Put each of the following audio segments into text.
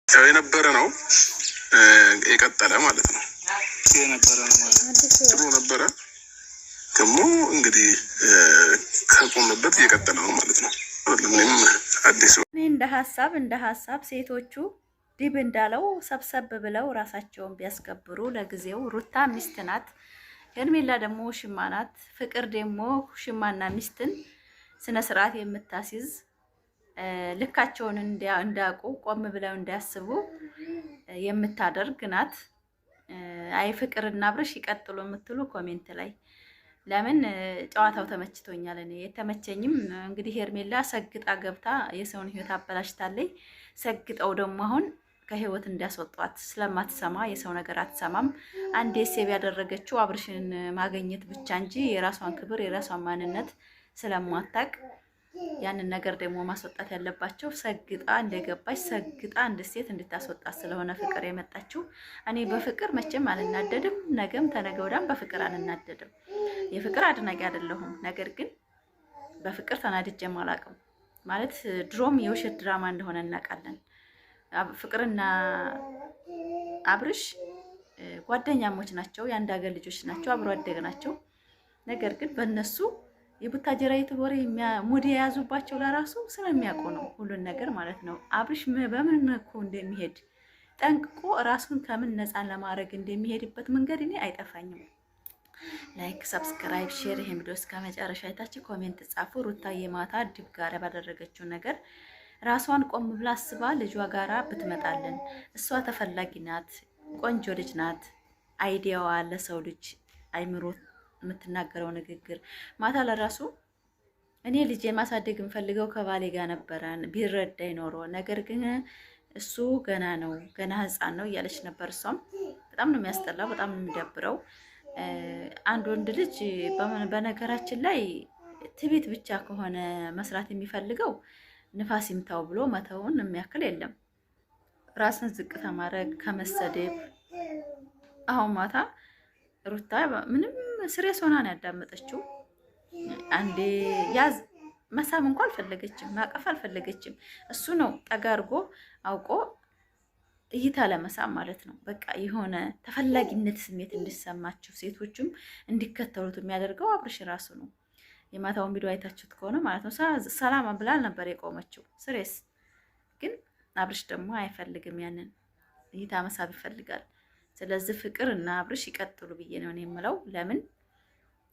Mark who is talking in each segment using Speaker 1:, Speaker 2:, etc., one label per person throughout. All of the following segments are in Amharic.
Speaker 1: ያው የነበረ ነው የቀጠለ ማለት ነው።
Speaker 2: የነበረ ነው ማለት
Speaker 1: ጥሩ ነበረ። ደግሞ እንግዲህ ከቆመበት እየቀጠለ ነው ማለት ነው። ምንም አዲስ
Speaker 3: እንደ ሀሳብ ሴቶቹ ዲብ እንዳለው ሰብሰብ ብለው ራሳቸውን ቢያስከብሩ ለጊዜው። ሩታ ሚስት ናት፣ ሄርሜላ ደግሞ ውሽማ ናት። ፍቅር ደግሞ ውሽማና ሚስትን ስነ ስርዓት የምታስይዝ ልካቸውን እንዳያውቁ ቆም ብለው እንዲያስቡ የምታደርግ ናት። አይ ፍቅርና አብርሽ ይቀጥሉ የምትሉ ኮሜንት ላይ ለምን ጨዋታው ተመችቶኛል። እኔ የተመቸኝም እንግዲህ ሄርሜላ ሰግጣ ገብታ የሰውን ህይወት አበላሽታለች። ሰግጠው ደግሞ አሁን ከህይወት እንዲያስወጧት ስለማትሰማ የሰው ነገር አትሰማም። አንዴ ሴብ ያደረገችው አብርሽን ማግኘት ብቻ እንጂ የራሷን ክብር የራሷን ማንነት ስለማታቅ ያንን ነገር ደግሞ ማስወጣት ያለባቸው ሰግጣ እንደገባች ሰግጣ እንደ ሴት እንድታስወጣት ስለሆነ ፍቅር የመጣችው። እኔ በፍቅር መቼም አልናደድም፣ ነገም ተነገ ወዲያም በፍቅር አልናደድም። የፍቅር አድናቂ አይደለሁም፣ ነገር ግን በፍቅር ተናድጄም አላውቅም። ማለት ድሮም የውሸት ድራማ እንደሆነ እናውቃለን። ፍቅርና አብርሽ ጓደኛሞች ናቸው፣ የአንድ ሀገር ልጆች ናቸው፣ አብሮ አደግ ናቸው። ነገር ግን በእነሱ የቡታጀራ ዩቲዩበር ሙድ የያዙባቸው ለራሱ ስለሚያውቁ ነው ሁሉን ነገር ማለት ነው። አብርሽ በምን መልኩ እንደሚሄድ ጠንቅቆ ራሱን ከምን ነፃን ለማድረግ እንደሚሄድበት መንገድ እኔ አይጠፋኝም። ላይክ፣ ሰብስክራይብ፣ ሼር ይሄን ቪዲዮ እስከ መጨረሻ አይታችሁ ኮሜንት ጻፉ። ሩታዬ ማታ ዲብ ጋር ባደረገችው ነገር ራሷን ቆም ብላ አስባ ልጇ ጋራ ብትመጣልን። እሷ ተፈላጊ ናት፣ ቆንጆ ልጅ ናት። አይዲያዋ ለሰው ልጅ አይምሮ የምትናገረው ንግግር ማታ ለራሱ እኔ ልጄ ማሳደግ የምፈልገው ከባሌ ጋር ነበረ ቢረዳኝ ኖሮ፣ ነገር ግን እሱ ገና ነው ገና ህፃን ነው እያለች ነበር። እሷም በጣም ነው የሚያስጠላው፣ በጣም ነው የሚደብረው። አንድ ወንድ ልጅ በነገራችን ላይ ትቤት ብቻ ከሆነ መስራት የሚፈልገው ንፋስ ይምታው ብሎ መተውን የሚያክል የለም። ራስን ዝቅ ከማድረግ ከመሰደብ። አሁን ማታ ሩታ ምንም ስሬስ ሆና ነው ያዳመጠችው። አንዴ ያዝ መሳም እንኳን አልፈለገችም፣ ማቀፍ አልፈለገችም። እሱ ነው ጠጋ አድርጎ አውቆ እይታ ለመሳም ማለት ነው። በቃ የሆነ ተፈላጊነት ስሜት እንዲሰማቸው ሴቶችም እንዲከተሉት የሚያደርገው አብርሽ ራሱ ነው። የማታውን ቪዲዮ አይታችሁት ከሆነ ማለት ነው ሰላም ብላል ነበር የቆመችው ስሬስ። ግን አብርሽ ደግሞ አይፈልግም፣ ያንን እይታ መሳብ ይፈልጋል። ስለዚህ ፍቅር እና አብርሽ ይቀጥሉ ብዬ ነው የምለው። ለምን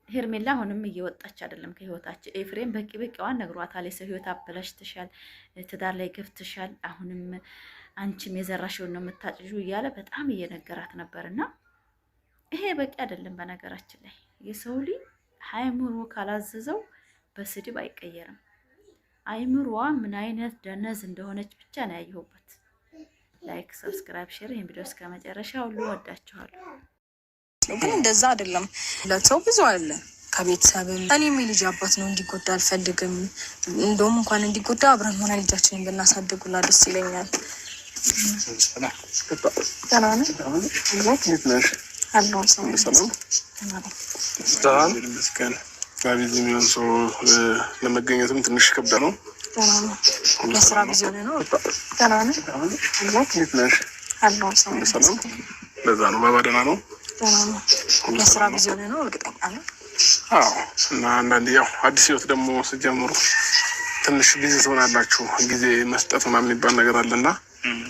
Speaker 3: ሄርሜላ አሁንም እየወጣች አይደለም ከህይወታቸው። ኤፍሬም በቂዋን ነግሯታል። የሰው ህይወት አበላሽተሻል፣ ትዳር ላይ ገፍተሻል፣ አሁንም አንቺም የዘራሽውን ነው የምታጭዡ እያለ በጣም እየነገራት ነበርና ይሄ በቂ አይደለም። በነገራችን ላይ የሰው ልጅ አይምሮ ካላዘዘው በስድብ አይቀየርም። አይምሮዋ ምን አይነት ደነዝ እንደሆነች ብቻ ነው ያየሁበት። ላይክ፣ ሰብስክራይብ፣ ሼር ይሄን ቪዲዮ እስከ መጨረሻ ሁሉ ወዳችኋለሁ።
Speaker 4: ግን እንደዛ አይደለም። ለሰው ብዙ አለ ከቤተሰብም እኔም የልጅ አባት ነው እንዲጎዳ አልፈልግም። እንደውም እንኳን እንዲጎዳ አብረን ሆነ ልጃችንን ብናሳድጉላ ደስ ይለኛል።
Speaker 1: የሚሆን ሰው ለመገኘትም ትንሽ ከብዳ ነው።
Speaker 4: ለስራ ጊዜ ሆነ ነው።
Speaker 1: ለዛ ነው ባባደና ነው።
Speaker 4: ለስራ ጊዜ ሆነ ነው። እርግጠኛ ነው።
Speaker 1: አዎ። እና አንዳንዴ ያው አዲስ ህይወት ደግሞ ስትጀምሩ ትንሽ ቢዚ ትሆናላችሁ። ጊዜ መስጠት ምናምን የሚባል ነገር አለና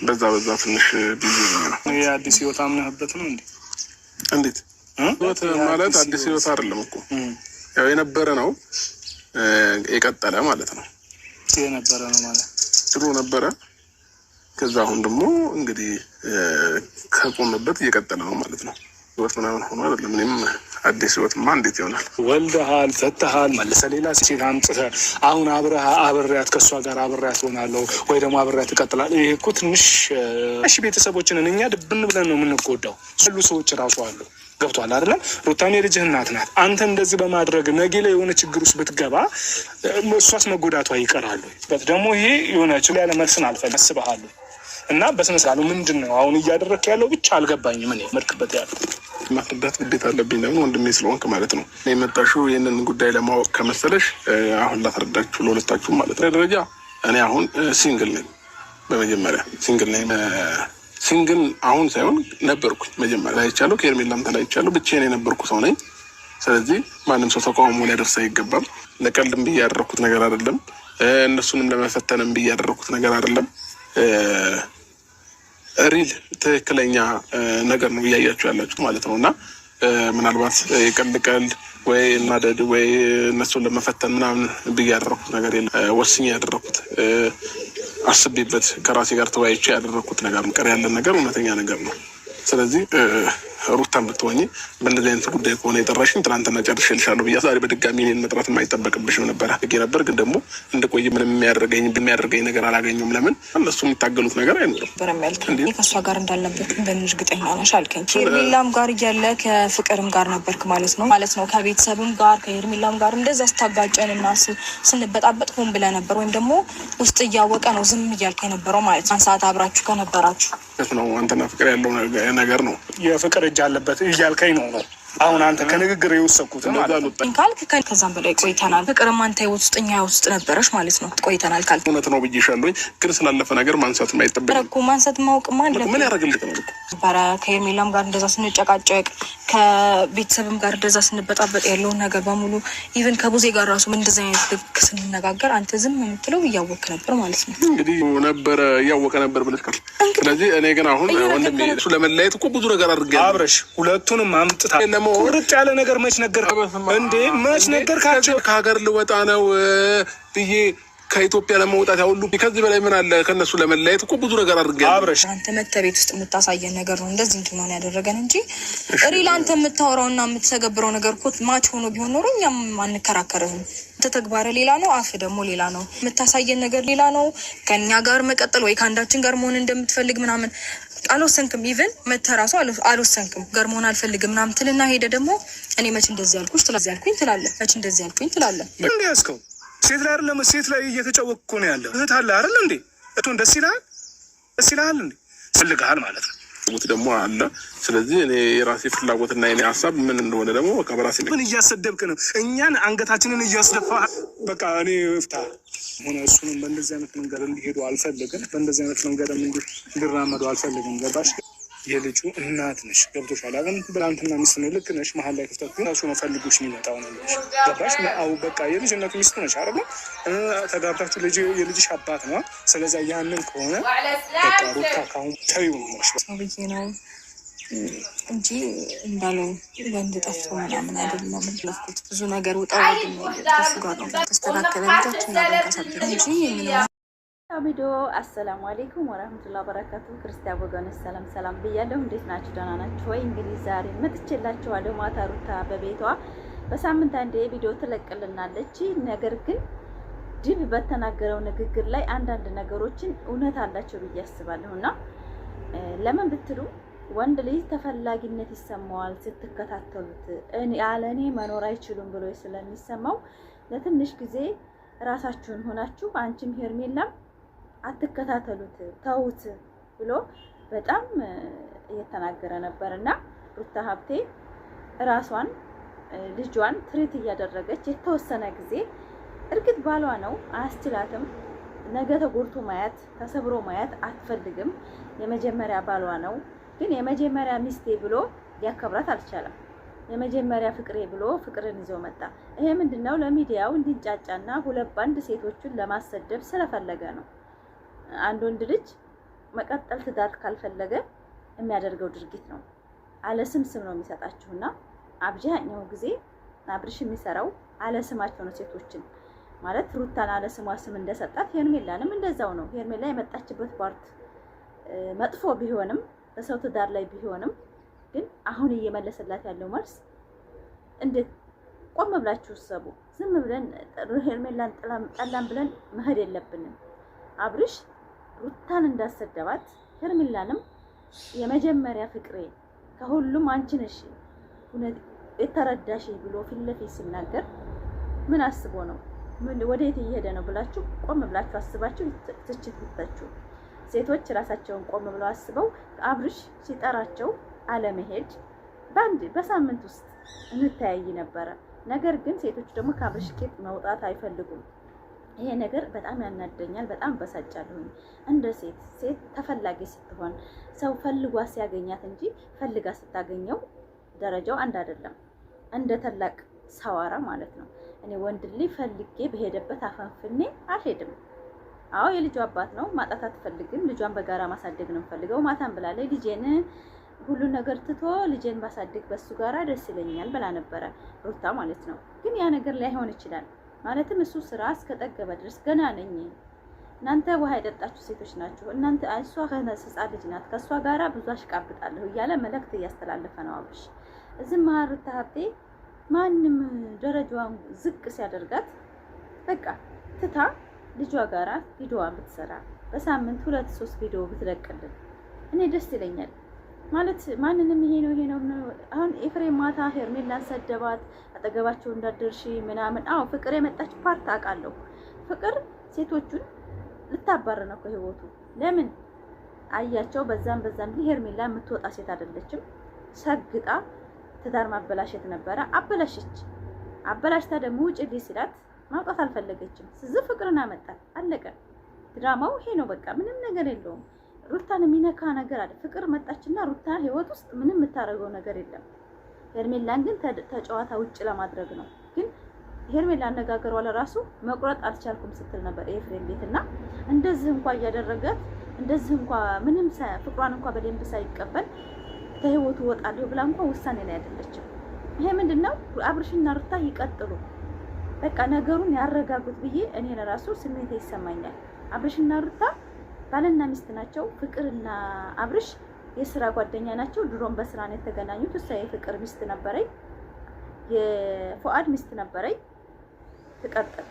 Speaker 1: በዛ ትንሽ ቢዚ ነው።
Speaker 2: የአዲስ ህይወት አምነህበት ነው እንዴ?
Speaker 1: እንዴት ህይወት ማለት አዲስ ህይወት አይደለም እኮ ያው የነበረ ነው የቀጠለ ማለት ነው።
Speaker 2: የነበረ ነው ማለት
Speaker 1: ጥሩ ነበረ። ከዛ አሁን ደግሞ እንግዲህ ከቆመበት እየቀጠለ ነው ማለት ነው። ህይወት ምናምን ሆኖ አይደለም። እኔም አዲስ ህይወትማ እንዴት ይሆናል?
Speaker 2: ወልደሃል፣ ፈተሃል፣ መልሰህ ሌላ ሴት አምጥተህ አሁን አብሬያት ከእሷ ጋር አብሬያት ሆናለሁ ወይ ደግሞ አብሬያት እቀጥላለሁ። ይሄ እኮ ትንሽ ቤተሰቦችንን እኛ ድብን ብለን ነው የምንጎዳው። ሁሉ ሰዎች እራሱ አሉ። ገብቷል አይደለም? ሩታም የልጅህ እናት ናት። አንተ እንደዚህ በማድረግ ነገ ላይ የሆነ ችግር ውስጥ ብትገባ እሷስ መጎዳቷ ይቀራሉ። ደግሞ ይሄ የሆነ ችላ ያለ መልስን አስበሃለሁ እና በስነ ስርዓቱ ምንድን ነው አሁን እያደረክ ያለው ብቻ አልገባኝም። እኔ መርክበት ያለው
Speaker 1: ማስረዳት ግዴታ አለብኝ። ደግሞ ወንድሜ ስለሆንክ ማለት ነው። እኔ የመጣሽው ይህንን ጉዳይ ለማወቅ ከመሰለሽ አሁን ላስረዳችሁ ለሁለታችሁ ማለት ነው። ደረጃ እኔ አሁን ሲንግል ነኝ። በመጀመሪያ ሲንግል ነኝ። ሲንግል አሁን ሳይሆን ነበርኩኝ መጀመሪያ አይቻለሁ። ከሄርሜላም ተለያይቻለሁ። ብቻዬን የነበርኩ ሰው ነኝ። ስለዚህ ማንም ሰው ተቃውሞ ሊያደርስ አይገባም። ለቀልድም ብዬ ያደረኩት ነገር አይደለም። እነሱንም ለመፈተንም ብዬ ያደረኩት ነገር አይደለም። ሪል ትክክለኛ ነገር ነው እያያችሁ ያላችሁት ማለት ነው። እና ምናልባት የቀልድ ወይ እናደድ ወይ እነሱን ለመፈተን ምናምን ብዬ ያደረኩት ነገር የለም። ወስኜ ያደረኩት አስቤበት ከራሴ ጋር ተወያይቼ ያደረኩት ነገር ነው። ቀር ያለን ነገር እውነተኛ ነገር ነው። ስለዚህ ሩታን ብትሆኚ በእንደዚህ አይነት ጉዳይ ከሆነ የጠራሽኝ ትናንትና ጨርሼልሻለሁ ብዬ ዛሬ በድጋሚ እኔን መጥራት የማይጠበቅብሽም ነበር ነበር። ግን ደግሞ እንደቆይ ምንም የሚያደርገኝ ነገር አላገኘሁም። ለምን እነሱ የሚታገሉት ነገር አይኖርም።
Speaker 4: ከእሷ ጋር እንዳልነበርክ በምን እርግጠኛ ነሽ አልከኝ። ከሄርሜላም ጋር እያለ ከፍቅርም ጋር ነበርክ ማለት ነው። ከቤተሰብም ጋር ከሄርሜላም ጋር እንደዛ ስታጋጨን እና ስንበጣበጥ ሆን ብለህ ነበር፣ ወይም ደግሞ ውስጥ እያወቀ ነው ዝም እያልክ የነበረው ማለት ነው። አንድ ሰዓት አብራችሁ ከነበራችሁ
Speaker 1: ነው አንተና ፍቅር ያለው ነገር ነው።
Speaker 2: የፍቅር እጅ አለበት እያልከኝ ነው። አሁን አንተ ከንግግር የወሰኩት
Speaker 4: ካልክ ከዛም በላይ ቆይተናል። ፍቅርም አንተ ህይወት ውስጥ እኛ ውስጥ ነበረች ማለት ነው። ቆይተናል ካልክ
Speaker 1: እውነት ነው ብዬሻለሁኝ። ግን ስላለፈ ነገር ማንሳት የማይጠበቅ
Speaker 4: እኮ ማንሳት ማወቅማ
Speaker 1: ምን ያደርግልህ ነው
Speaker 4: ነበረ። ከሄርሜላም ጋር እንደዛ ስንጨቃጨቅ ከቤተሰብም ጋር እንደዛ ስንበጣበጥ ያለውን ነገር በሙሉ ኢቨን ከቡዜ ጋር ራሱ እንደዛ አይነት ልክ ስንነጋገር አንተ ዝም የምትለው እያወቅ ነበር ማለት ነው።
Speaker 1: እንግዲህ ነበረ እያወቀ ነበር ብለሽ ካል ስለዚህ እኔ ግን አሁን ወንድሜ እሱ ለመለያየት እኮ ብዙ ነገር አድርጌያለሁ።
Speaker 2: አብረሽ ሁለቱንም አምጥታ ቁርጥ ያለ ነገር መች ነገር እንዴ? መች ነገር ካቸው
Speaker 1: ከሀገር ልወጣ ነው ብዬ ከኢትዮጵያ ለመውጣት ያውሉ ከዚህ በላይ ምን አለ? ከነሱ ለመለያየት እኮ ብዙ ነገር አድርገን
Speaker 2: አብረሽ
Speaker 4: አንተ መተህ ቤት ውስጥ የምታሳየን ነገር ነው እንደዚህ እንድንሆን ያደረገን እንጂ ሪል አንተ የምታወራውና የምትሰገብረው ነገር እኮ ማች ሆኖ ቢሆን ኖሮ እኛም አንከራከርም። ተግባር ሌላ ነው፣ አፍ ደግሞ ሌላ ነው። የምታሳየን ነገር ሌላ ነው። ከኛ ጋር መቀጠል ወይ ከአንዳችን ጋር መሆን እንደምትፈልግ ምናምን አልወሰንክም። ኢቨን መተህ ራሱ አልወሰንክም። ጋር መሆን አልፈልግም ምናምን ትልና ሄደ ደግሞ እኔ መች እንደዚህ ያልኩሽ ትላለህ። መች እንደዚህ ያልኩኝ ትላለህ።
Speaker 2: እንዴ ያስከው ሴት ላይ አይደለም ሴት ላይ እየተጫወቅኩ እኮ ነው ያለው። እህት አለ አይደል እንዴ? እቱን ደስ ይልሃል እንዴ? ፈልግሃል ማለት ነው።
Speaker 1: ደግሞ አለ። ስለዚህ እኔ የራሴ ፍላጎትና የኔ ሀሳብ ምን እንደሆነ ደግሞ በቃ በራሴ
Speaker 2: ምን እያሰደብክ ነው? እኛን አንገታችንን እያስደፋ በቃ እኔ ፍታ ሆነ። እሱንም በእንደዚህ አይነት መንገድ እንዲሄዱ አልፈልግም። በእንደዚህ አይነት መንገድ እንዲራመዱ አልፈልግም። ገባሽ? የልጁ እናት ነሽ። ገብቶሻል? አሁን ብላንትና ሚስት ነው። ልክ ነሽ። መሀል ላይ ክፍተት ግን እሱ ነው ፈልጎሽ የሚመጣው ነው። ገባሽ? አው በቃ የልጅነቱ ሚስቱ ነሽ አይደል? ተጋብታችሁ የልጅሽ አባት ነው። ስለዚህ ያንን ከሆነ በቃ ሩታ ካሁን ተይው ነሽ
Speaker 4: ነው እንጂ እንዳለው ወንድ ጠፍቶ ምናምን አይደለም። ለፍኩት ብዙ ነገር ውጣ ከሱ ጋር ነው ተስተካከለ ልጆችን ያደረሳቸው እንጂ
Speaker 3: ቪዲዮ። አሰላሙ አለይኩም ወራህመቱላሂ ወበረካቱ። ክርስቲያን ወገኖች ሰላም ብያለሁ። እንዴት ናችሁ? ደህና ናችሁ ወይ? እንግዲህ ዛሬ መጥቼላችኋለሁ። ማታ ሩታ በቤቷ በሳምንት አንዴ ቪዲዮ ትለቅልናለች። ነገር ግን ድብ በተናገረው ንግግር ላይ አንዳንድ ነገሮችን እውነት አላቸው ብዬ አስባለሁና ለምን ብትሉ ወንድ ልጅ ተፈላጊነት ይሰማዋል ስትከታተሉት። ያለ እኔ መኖር አይችሉም ብሎ ስለሚሰማው ለትንሽ ጊዜ ራሳችሁን ሆናችሁ አንቺም ሄርሜላም አትከታተሉት ተውት ብሎ በጣም እየተናገረ ነበርና ሩታ ሀብቴ ራሷን ልጇን ትሪት እያደረገች የተወሰነ ጊዜ እርግጥ ባሏ ነው አያስችላትም። ነገ ተጎድቶ ማየት ተሰብሮ ማየት አትፈልግም። የመጀመሪያ ባሏ ነው። ግን የመጀመሪያ ሚስቴ ብሎ ሊያከብራት አልቻለም። የመጀመሪያ ፍቅሬ ብሎ ፍቅርን ይዞ መጣ። ይሄ ምንድነው? ለሚዲያው እንዲንጫጫና ሁለት ባንድ ሴቶችን ለማሰደብ ስለፈለገ ነው። አንድ ወንድ ልጅ መቀጠል ትዳር ካልፈለገ የሚያደርገው ድርጊት ነው። አለ ስም ነው የሚሰጣችሁና አብዛኛው ጊዜ አብርሽ የሚሰራው አለ ስማቸው ነው። ሴቶችን ማለት ሩታን አለ ስሟ ስም እንደሰጣት ሄርሜላንም እንደዛው ነው። ሄርሜላ የመጣችበት ፓርት መጥፎ ቢሆንም በሰው ትዳር ላይ ቢሆንም ግን አሁን እየመለሰላት ያለው መልስ እንዴት ቆም ብላችሁ ሰቡ። ዝም ብለን ሄርሜላን ጠላም ብለን መሄድ የለብንም። አብርሽ ሩታን እንዳሰደባት ሄርሜላንም የመጀመሪያ ፍቅሬ ከሁሉም አንቺ ነሽ የተረዳሽ ብሎ ፊት ለፊት ሲናገር ምን አስቦ ነው? ምን ወዴት እየሄደ ነው ብላችሁ ቆም ብላችሁ አስባችሁ ትችት ብታችሁ ሴቶች ራሳቸውን ቆም ብለው አስበው አብርሽ ሲጠራቸው አለመሄድ በሳምንት ውስጥ እንተያይ ነበረ። ነገር ግን ሴቶች ደግሞ ከአብርሽ ቄጥ መውጣት አይፈልጉም። ይሄ ነገር በጣም ያናደኛል፣ በጣም በሳጫለሁ። እንደ ሴት ተፈላጊ ስትሆን ሰው ፈልጓ ሲያገኛት እንጂ ፈልጋ ስታገኘው ደረጃው አንድ አይደለም። እንደ ታላቅ ሰዋራ ማለት ነው። እኔ ወንድ ልጅ ፈልጌ በሄደበት አፈንፍኔ አልሄድም። አዎ የልጇ አባት ነው፣ ማጣት አትፈልግም። ልጇን በጋራ ማሳደግ ነው ፈልገው። ማታም ብላለች ልጄን ሁሉ ነገር ትቶ ልጄን ባሳድግ በሱ ጋራ ደስ ይለኛል ብላ ነበረ ሩታ ማለት ነው። ግን ያ ነገር ላይሆን ይችላል። ማለትም እሱ ስራ እስከጠገበ ድረስ ገና ነኝ፣ እናንተ ውሃ የጠጣችሁ ሴቶች ናችሁ፣ እናንተ እሷ ህፃን ልጅ ናት፣ ከእሷ ጋራ ብዙ አሽቃብጣለሁ እያለ መልእክት እያስተላለፈ ነው አብርሽ። እዚህ መሀል ሩታ ሀብቴ ማንም ደረጃዋን ዝቅ ሲያደርጋት በቃ ትታ ልጇ ጋራ ቪዲዮዋን ብትሰራ በሳምንት 2-3 ቪዲዮ ብትለቅልን እኔ ደስ ይለኛል። ማለት ማንንም ይሄ ነው አሁን ኤፍሬም ማታ ሄርሜላን ሰደባት፣ አጠገባቸው እንዳደርሺ ምናምን። አዎ ፍቅር የመጣች ፓርት አውቃለሁ። ፍቅር ሴቶቹን ልታባር ነው ከህይወቱ። ለምን አያቸው? በዛም ሄርሜላ የምትወጣ ሴት አይደለችም። ሰግጣ ትዳር ማበላሸት ነበረ፣ አበላሸች። አበላሽታ ደግሞ ውጭ ሲላት ማውጣት አልፈለገችም። ስለዚህ ፍቅርን አመጣት፣ አለቀ። ድራማው ይሄ ነው በቃ፣ ምንም ነገር የለውም። ሩታን የሚነካ ነገር አለ። ፍቅር መጣችና ሩታ ህይወት ውስጥ ምንም የምታደርገው ነገር የለም። ሄርሜላን ግን ተጨዋታ ውጭ ለማድረግ ነው። ግን ሄርሜላ አነጋገሯ ለራሱ መቁረጥ አልቻልኩም ስትል ነበር ኤፍሬም ቤትና እንደዚህ እንኳን እያደረጋት እንደዚህ እንኳን ምንም ፍቅሯን እንኳን በደንብ ሳይቀበል ከህይወቱ ወጣለሁ ብላ እንኳን ውሳኔ ላይ አይደለችም። ይሄ ምንድነው? አብርሽና ሩታ ይቀጥሉ፣ በቃ ነገሩን ያረጋጉት ብዬ እኔ ለራሱ ስሜት ይሰማኛል። አብርሽና ሩታ ባልና ሚስት ናቸው። ፍቅርና አብርሽ የስራ ጓደኛ ናቸው። ድሮም በስራ ነው የተገናኙት። እሷ የፍቅር ሚስት ነበረኝ፣ የፉአድ ሚስት ነበረኝ። ትቀጥል፣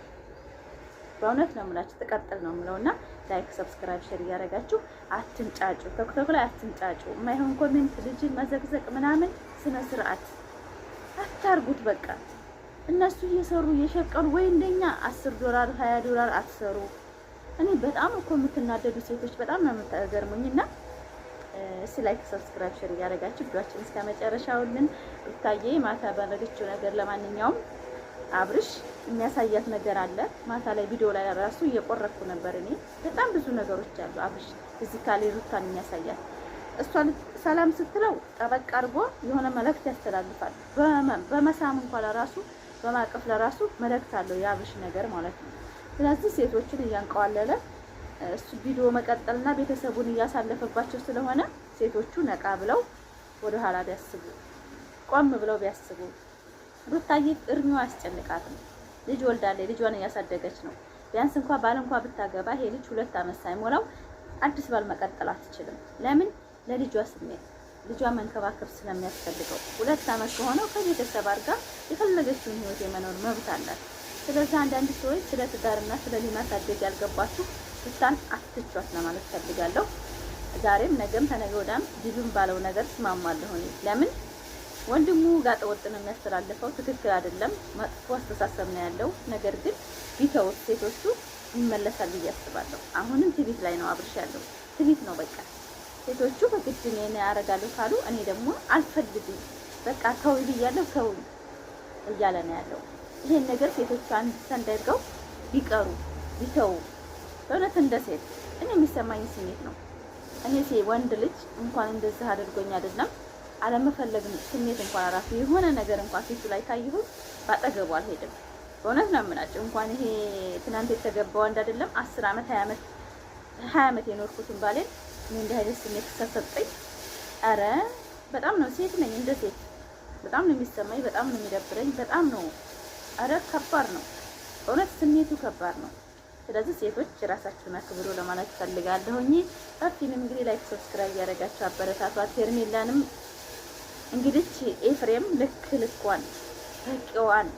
Speaker 3: በእውነት ነው የምላችሁ ትቀጥል ነው የምለውና ላይክ፣ ሰብስክራይብ፣ ሼር እያደረጋችሁ አትንጫጩ። ቲክቶክ ላይ አትንጫጩ። የማይሆን ኮሜንት ልጅን መዘግዘቅ ምናምን ስነ ስርዓት አታርጉት። በቃ እነሱ እየሰሩ እየሸቀሉ ወይ እንደኛ $10 $20 አትሰሩ። እኔ በጣም እኮ የምትናደዱ ሴቶች በጣም ነው የምታገርሙኝና እስኪ ላይክ ሰብስክራይብ ሼር እያደረጋችሁ ቪዲዮአችን እስከ መጨረሻውልን ብታዬ ማታ ባደረገችው ነገር። ለማንኛውም አብርሽ የሚያሳያት ነገር አለ። ማታ ላይ ቪዲዮ ላይ ራሱ እየቆረጥኩ ነበር እኔ። በጣም ብዙ ነገሮች አሉ አብርሽ እዚህ ካለ ሩታን የሚያሳያት። እሷን ሰላም ስትለው ጠበቅ አድርጎ የሆነ መልእክት ያስተላልፋል። በመሳም እንኳን ለራሱ በማቀፍ ለራሱ መልእክት አለው የአብርሽ ነገር ማለት ነው። ስለዚህ ሴቶችን እያንቀዋለለ እሱ ቪዲዮ መቀጠልና ቤተሰቡን እያሳለፈባቸው ስለሆነ ሴቶቹ ነቃ ብለው ወደ ኋላ ቢያስቡ፣ ቆም ብለው ቢያስቡ። ሩታዬ እርሚዋ አያስጨንቃትም። ልጅ ወልዳለች፣ ልጇን እያሳደገች ነው። ቢያንስ እንኳን ባል እንኳን ብታገባ ይሄ ልጅ 2 ዓመት ሳይሞላው አዲስ ባል መቀጠል አትችልም። ለምን? ለልጇ ስሜት ልጇ መንከባከብ ስለሚያስፈልገው። 2 ዓመት ከሆነው ከቤተሰብ አድርጋ የፈለገችውን ህይወት የመኖር መብት አላት። ስለዚህ አንዳንድ ሰዎች ስለ ትዳርና ስለ ማሳደግ ያልገባችሁ ሩታን አትቿት ለማለት ፈልጋለሁ። ዛሬም ነገም ተነገ ወዲያም ዲዱን ባለው ነገር ስማማለሁ እኔ። ለምን ወንድሙ ጋጠ ወጥ ነው የሚያስተላልፈው፣ ትክክል አይደለም፣ መጥፎ አስተሳሰብ ነው ያለው። ነገር ግን ቢተውት ሴቶቹ ይመለሳል ብዬ አስባለሁ። አሁንም ትዕቢት ላይ ነው አብርሽ ያለው፣ ትዕቢት ነው በቃ። ሴቶቹ በግድ እኔ ያረጋለሁ ካሉ እኔ ደግሞ አልፈልግም በቃ ተው ብያለሁ ተው እያለ ነው ያለው። ይሄን ነገር ሴቶቹ አንድ ሰንደርገው ቢቀሩ ቢተው በእውነት እንደ ሴት እኔ የሚሰማኝ ስሜት ነው። እኔ ወንድ ልጅ እንኳን እንደዚህ አድርጎኝ አይደለም አለመፈለግ ስሜት እንኳን አራፊ የሆነ ነገር እንኳን ፊቱ ላይ ታይሁ ባጠገቡ አልሄድም። በእውነት ነው የምናጭው። እንኳን ይሄ ትናንት የተገባው አንድ አይደለም 10 ዓመት 20 ዓመት የኖርኩትን ባሌን ምን እንደ አይነት ስሜት ተሰጠኝ። አረ በጣም ነው ሴት ነኝ፣ እንደ ሴት በጣም ነው የሚሰማኝ፣ በጣም ነው የሚደብረኝ፣ በጣም ነው አረ ከባድ ነው በእውነት ስሜቱ ከባድ ነው። ስለዚህ ሴቶች ራሳችሁን አክብሩ ለማለት ፈልጋለሁኝ። ታፊንም እንግዲህ ላይክ ሰብስክራይብ ያደረጋችሁ አበረታቷት። ሄርሜላንም እንግዲህ ኤፍሬም ልኳን በቂዋን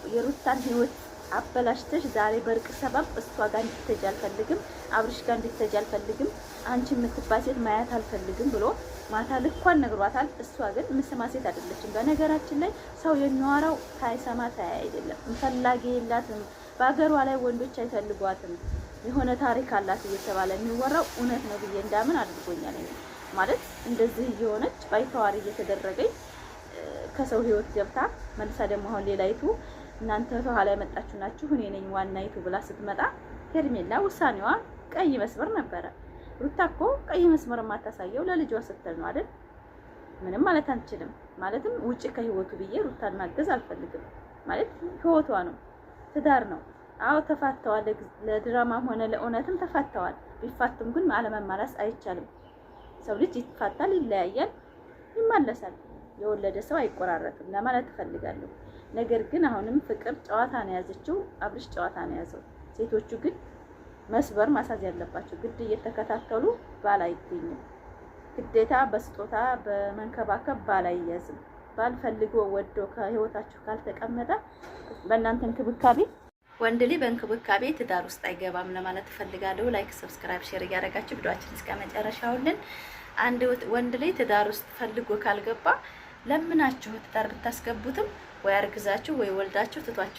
Speaker 3: የሩታን ህይወት አበላሽተሽ ዛሬ በርቅ ሰበብ እሷ ጋር እንድትሄጂ አልፈልግም፣ አብርሽ ጋር እንድትሄጂ አልፈልግም፣ አንቺ የምትባል ሴት ማየት አልፈልግም ብሎ ማታ ልኳን ነግሯታል። እሷ ግን ምስማ ሴት አይደለችም። በነገራችን ላይ ሰው የሚያወራው ታይሰማ ታይ አይደለም። ፈላጊ የላትም። በአገሯ ላይ ወንዶች አይፈልጓትም። የሆነ ታሪክ አላት እየተባለ የሚወራው እውነት ነው ብዬ እንዳምን አድርጎኛል። ማለት እንደዚህ እየሆነች ባይተዋር እየተደረገኝ ከሰው ህይወት ገብታ መልሳ ደግሞ አሁን ሌላይቱ እናንተ በኋላ የመጣችሁ ናችሁ እኔ ነኝ ዋናይቱ ብላ ስትመጣ ሄርሜላ ውሳኔዋ ቀይ መስመር ነበረ። ሩታ እኮ ቀይ መስመር የማታሳየው ለልጇ ስትል ነው አይደል? ምንም ማለት አንችልም። ማለትም ውጪ ከህይወቱ ብዬ ሩታን ማገዝ አልፈልግም ማለት ህይወቷ ነው፣ ትዳር ነው። አዎ ተፋተዋል፣ ለድራማም ሆነ ለእውነትም ተፋተዋል። ቢፋቱም ግን አለመማለስ አይቻልም። ሰው ልጅ ይፋታል፣ ይለያያል፣ ይማለሳል። የወለደ ሰው አይቆራረጥም ለማለት እፈልጋለሁ። ነገር ግን አሁንም ፍቅር ጨዋታ ነው ያዘችው፣ አብርሽ ጨዋታ ነው ያዘው። ሴቶቹ ግን መስበር ማሳዝ ያለባቸው ግድ እየተከታተሉ ባል አይገኝም። ግዴታ በስጦታ በመንከባከብ ባል አይያዝም። ባል ፈልጎ ወዶ ከህይወታችሁ ካልተቀመጠ በእናንተ እንክብካቤ ወንድ ልጅ በእንክብካቤ ትዳር ውስጥ አይገባም ለማለት እፈልጋለሁ። ላይክ፣ ሰብስክራይብ፣ ሼር እያደረጋችሁ ቪዲዮአችን እስከ መጨረሻውልን። አንድ ወንድ ልጅ ትዳር ውስጥ ፈልጎ ካልገባ ለምናችሁ ትዳር ብታስገቡትም ወይ አርግዛችሁ ወይ ወልዳችሁ ትቷችሁ